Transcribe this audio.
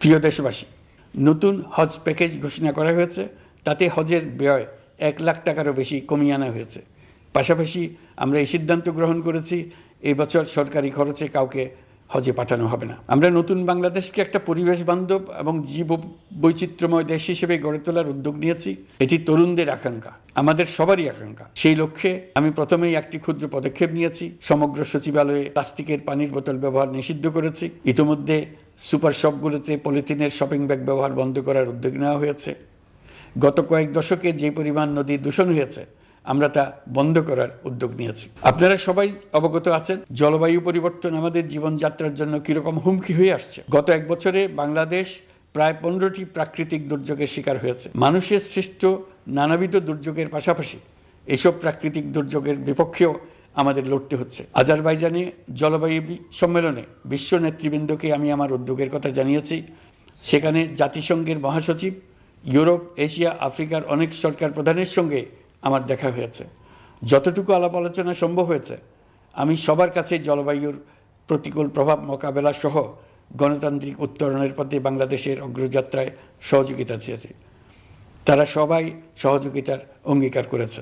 প্রিয় দেশবাসী, নতুন হজ প্যাকেজ ঘোষণা করা হয়েছে। তাতে হজের ব্যয় 1 লাখ টাকারও বেশি কমিয়ে আনা হয়েছে। পাশাপাশি আমরা এই সিদ্ধান্ত গ্রহণ করেছি, এই বছর সরকারি খরচে কাউকে হজে পাঠানো হবে না। আমরা নতুন বাংলাদেশকে একটা পরিবেশ বান্ধব এবং জীব বৈচিত্র্যময় দেশ হিসেবে গড়ে তোলার উদ্যোগ নিয়েছি। এটি তরুণদের আকাঙ্ক্ষা, আমাদের সবারই আকাঙ্ক্ষা। সেই লক্ষ্যে আমি প্রথমেই একটি ক্ষুদ্র পদক্ষেপ নিয়েছি। সমগ্র সচিবালয়ে প্লাস্টিকের পানির বোতল ব্যবহার নিষিদ্ধ করেছি। ইতিমধ্যে সুপার শপগুলোতে পলিথিনের শপিং ব্যাগ ব্যবহার বন্ধ করার উদ্যোগ নেওয়া হয়েছে। গত কয়েক দশকে যে পরিমাণ নদী দূষণ হয়েছে, আমরা তা বন্ধ করার উদ্যোগ নিয়েছি। আপনারা সবাই অবগত আছেন, জলবায়ু পরিবর্তন আমাদের জীবনযাত্রার জন্য কীরকম হুমকি হয়ে আসছে। গত 1 বছরে বাংলাদেশ প্রায় 15টি প্রাকৃতিক দুর্যোগের শিকার হয়েছে। মানুষের সৃষ্ট নানাবিধ দুর্যোগের পাশাপাশি এসব প্রাকৃতিক দুর্যোগের বিপক্ষেও আমাদের লড়তে হচ্ছে। আজারবাইজানে জলবায়ু সম্মেলনে বিশ্ব নেতৃবৃন্দকে আমি আমার উদ্যোগের কথা জানিয়েছি। সেখানে জাতিসংঘের মহাসচিব, ইউরোপ, এশিয়া, আফ্রিকার অনেক সরকার প্রধানের সঙ্গে আমার দেখা হয়েছে। যতটুকু আলাপ আলোচনা সম্ভব হয়েছে, আমি সবার কাছে জলবায়ুর প্রতিকূল প্রভাব মোকাবেলা সহ গণতান্ত্রিক উত্তরণের পথে বাংলাদেশের অগ্রযাত্রায় সহযোগিতা চেয়েছি। তারা সবাই সহযোগিতার অঙ্গীকার করেছেন।